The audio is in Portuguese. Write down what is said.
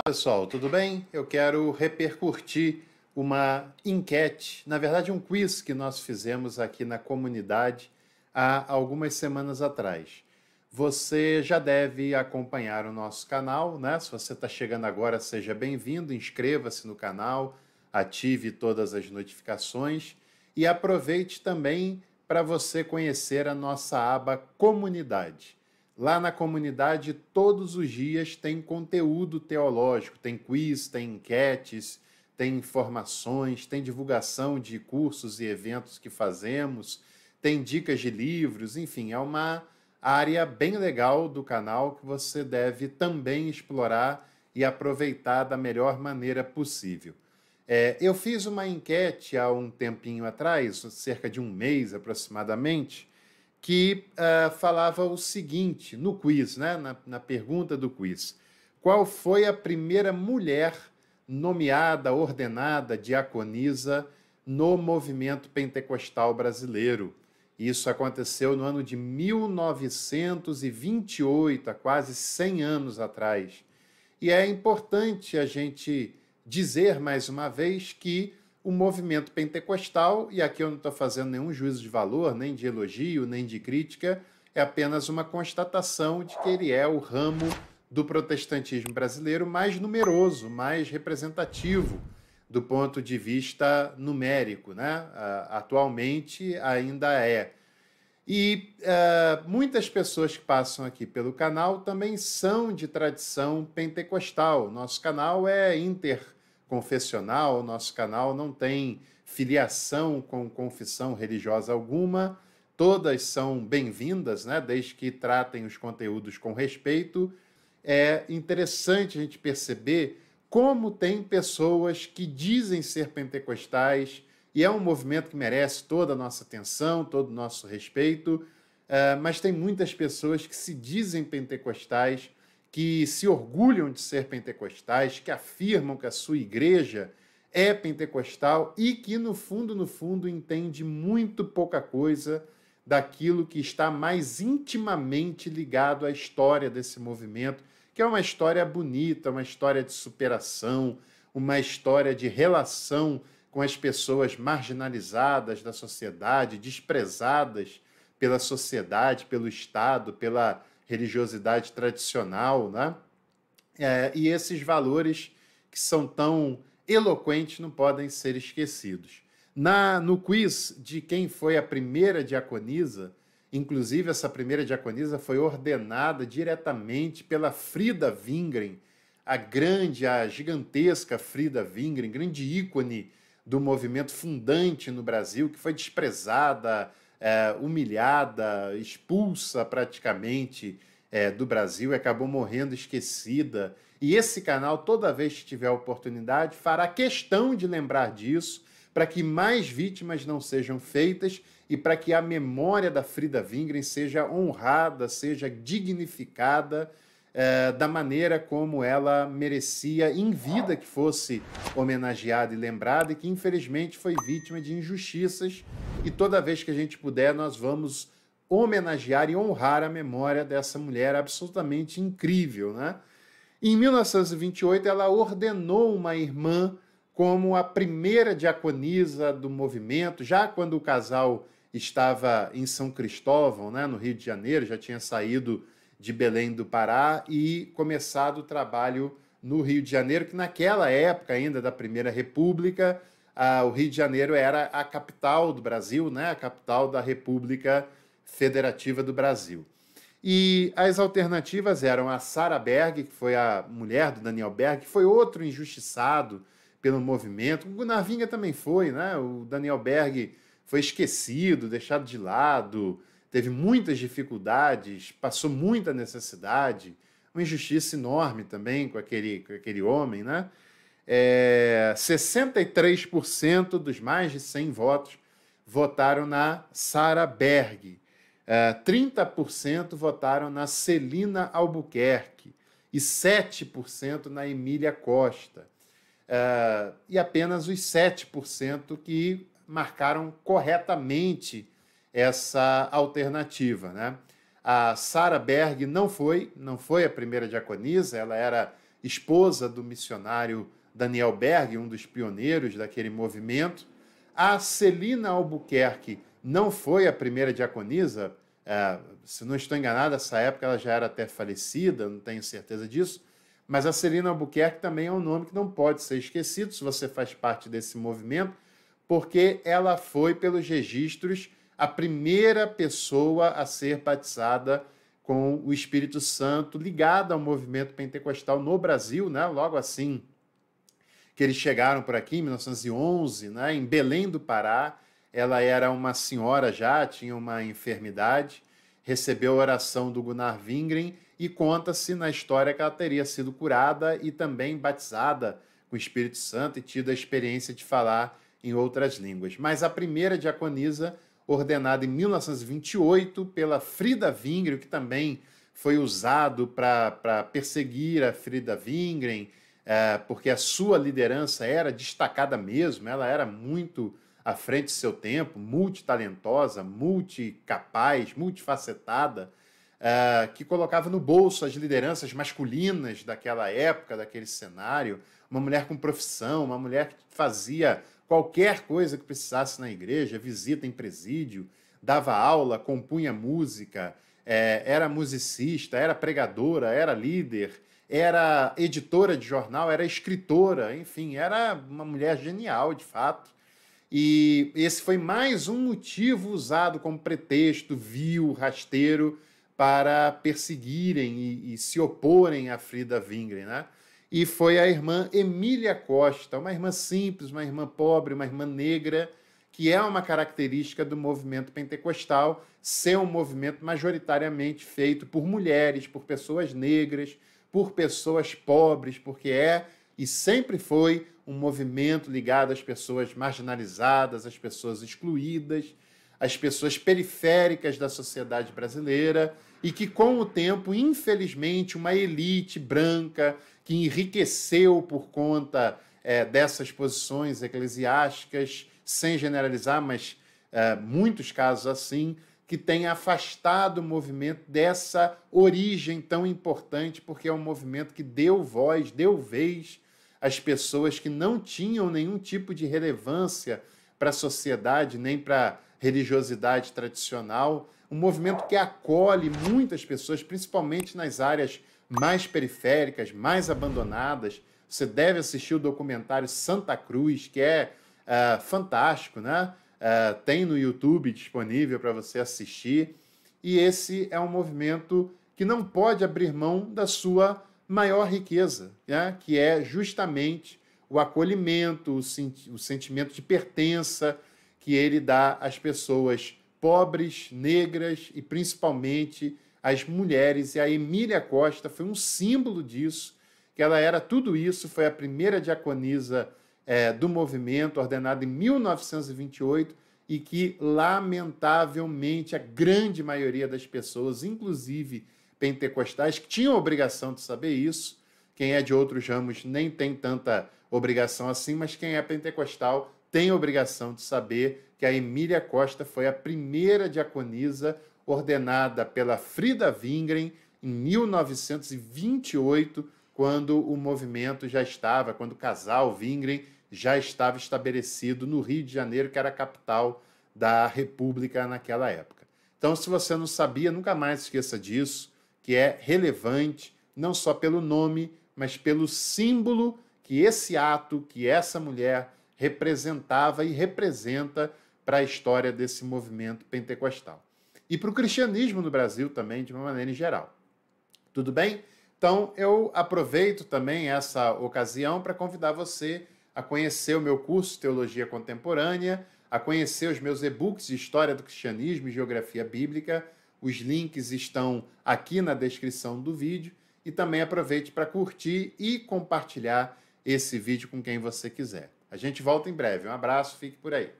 Pessoal, tudo bem? Eu quero repercutir uma enquete, na verdade um quiz que nós fizemos aqui na comunidade há algumas semanas atrás. Você já deve acompanhar o nosso canal, né? Se você está chegando agora, seja bem-vindo, inscreva-se no canal, ative todas as notificações e aproveite também para você conhecer a nossa aba Comunidade. Lá na comunidade, todos os dias tem conteúdo teológico, tem quiz, tem enquetes, tem informações, tem divulgação de cursos e eventos que fazemos, tem dicas de livros, enfim, é uma área bem legal do canal que você deve também explorar e aproveitar da melhor maneira possível. Eu fiz uma enquete há um tempinho atrás, cerca de um mês aproximadamente, que falava o seguinte, no quiz, né, na pergunta do quiz. Qual foi a primeira mulher nomeada, ordenada, diaconisa no movimento pentecostal brasileiro? Isso aconteceu no ano de 1928, há quase 100 anos atrás. E é importante a gente dizer mais uma vez que o movimento pentecostal, e aqui eu não estou fazendo nenhum juízo de valor, nem de elogio, nem de crítica, é apenas uma constatação de que ele é o ramo do protestantismo brasileiro mais numeroso, mais representativo do ponto de vista numérico, né? Atualmente ainda é. E muitas pessoas que passam aqui pelo canal também são de tradição pentecostal. Nosso canal é interconfessional, nosso canal não tem filiação com confissão religiosa alguma. Todas são bem-vindas, né? Desde que tratem os conteúdos com respeito. É interessante a gente perceber como tem pessoas que dizem ser pentecostais, e é um movimento que merece toda a nossa atenção, todo o nosso respeito, mas tem muitas pessoas que se dizem pentecostais, que se orgulham de ser pentecostais, que afirmam que a sua igreja é pentecostal e que, no fundo, entende muito pouca coisa daquilo que está mais intimamente ligado à história desse movimento, que é uma história bonita, uma história de superação, uma história de relação com as pessoas marginalizadas da sociedade, desprezadas pela sociedade, pelo Estado, pela religiosidade tradicional, né? E esses valores que são tão eloquentes não podem ser esquecidos. No quiz de quem foi a primeira diaconisa, inclusive essa primeira diaconisa foi ordenada diretamente pela Frida Wingren, a gigantesca Frida Wingren, grande ícone do movimento fundante no Brasil, que foi desprezada, humilhada, expulsa praticamente do Brasil e acabou morrendo esquecida. E esse canal, toda vez que tiver oportunidade, fará questão de lembrar disso, para que mais vítimas não sejam feitas e para que a memória da Frida Wingren seja honrada, seja dignificada da maneira como ela merecia em vida que fosse homenageada e lembrada, e que infelizmente foi vítima de injustiças, e toda vez que a gente puder nós vamos homenagear e honrar a memória dessa mulher absolutamente incrível, né? Em 1928 ela ordenou uma irmã como a primeira diaconisa do movimento, já quando o casal estava em São Cristóvão, né, no Rio de Janeiro, já tinha saído de Belém do Pará e começado o trabalho no Rio de Janeiro, que naquela época ainda da Primeira República, o Rio de Janeiro era a capital do Brasil, né, a capital da República Federativa do Brasil. E as alternativas eram a Sarah Berg, que foi a mulher do Daniel Berg, que foi outro injustiçado pelo movimento. O Navinga também foi, né? O Daniel Berg foi esquecido, deixado de lado, teve muitas dificuldades, passou muita necessidade, uma injustiça enorme também com aquele homem, né? 63% dos mais de 100 votos votaram na Sarah Berg. 30% votaram na Celina Albuquerque e 7% na Emília Costa. E apenas os 7% que marcaram corretamente essa alternativa, né? A Sarah Berg não foi a primeira diaconisa, ela era esposa do missionário Daniel Berg, um dos pioneiros daquele movimento. A Celina Albuquerque não foi a primeira diaconisa, se não estou enganado, nessa época ela já era até falecida, não tenho certeza disso, mas a Celina Albuquerque também é um nome que não pode ser esquecido se você faz parte desse movimento, porque ela foi, pelos registros, a primeira pessoa a ser batizada com o Espírito Santo, ligada ao movimento pentecostal no Brasil, né? Logo assim que eles chegaram por aqui, em 1911, né? Em Belém do Pará. Ela era uma senhora já, tinha uma enfermidade, recebeu a oração do Gunnar Wingren e conta-se na história que ela teria sido curada e também batizada com o Espírito Santo e tido a experiência de falar em outras línguas. Mas a primeira diaconisa, ordenada em 1928 pela Frida Wingren, que também foi usado para perseguir a Frida Wingren, porque a sua liderança era destacada mesmo, ela era muito à frente do seu tempo, multitalentosa, multicapaz, multifacetada, que colocava no bolso as lideranças masculinas daquela época, daquele cenário, uma mulher com profissão, uma mulher que fazia qualquer coisa que precisasse na igreja, visita em presídio, dava aula, compunha música, era musicista, era pregadora, era líder, era editora de jornal, era escritora, enfim, era uma mulher genial, de fato. E esse foi mais um motivo usado como pretexto vil, rasteiro, para perseguirem e se oporem a Frida Wingren, né? E foi a irmã Emília Costa, uma irmã simples, uma irmã pobre, uma irmã negra, que é uma característica do movimento pentecostal, ser um movimento majoritariamente feito por mulheres, por pessoas negras, por pessoas pobres, porque é e sempre foi um movimento ligado às pessoas marginalizadas, às pessoas excluídas, às pessoas periféricas da sociedade brasileira e que, com o tempo, infelizmente, uma elite branca que enriqueceu por conta dessas posições eclesiásticas, sem generalizar, mas muitos casos assim, que tem afastado o movimento dessa origem tão importante, porque é um movimento que deu voz, deu vez às pessoas que não tinham nenhum tipo de relevância para a sociedade, nem para a religiosidade tradicional, um movimento que acolhe muitas pessoas, principalmente nas áreas mais periféricas, mais abandonadas. Você deve assistir o documentário Santa Cruz, que é fantástico, né? Tem no YouTube disponível para você assistir. E esse é um movimento que não pode abrir mão da sua maior riqueza, né? Que é justamente o acolhimento, o sentimento de pertença que ele dá às pessoas pobres, negras e principalmente às mulheres. E a Emília Costa foi um símbolo disso, que ela era tudo isso, foi a primeira diaconisa do movimento, ordenada em 1928, e que, lamentavelmente, a grande maioria das pessoas, inclusive pentecostais, que tinham a obrigação de saber isso, quem é de outros ramos nem tem tanta obrigação assim, mas quem é pentecostal tem a obrigação de saber que a Emília Costa foi a primeira diaconisa ordenada pela Frida Wingren em 1928, quando o movimento já estava, quando o casal Wingren já estava estabelecido no Rio de Janeiro, que era a capital da República naquela época. Então, se você não sabia, nunca mais esqueça disso, que é relevante, não só pelo nome, mas pelo símbolo que esse ato, que essa mulher representava e representa para a história desse movimento pentecostal. E para o cristianismo no Brasil também, de uma maneira em geral. Tudo bem? Então, eu aproveito também essa ocasião para convidar você a conhecer o meu curso Teologia Contemporânea, a conhecer os meus e-books de História do Cristianismo e Geografia Bíblica. Os links estão aqui na descrição do vídeo. E também aproveite para curtir e compartilhar esse vídeo com quem você quiser. A gente volta em breve. Um abraço, fique por aí.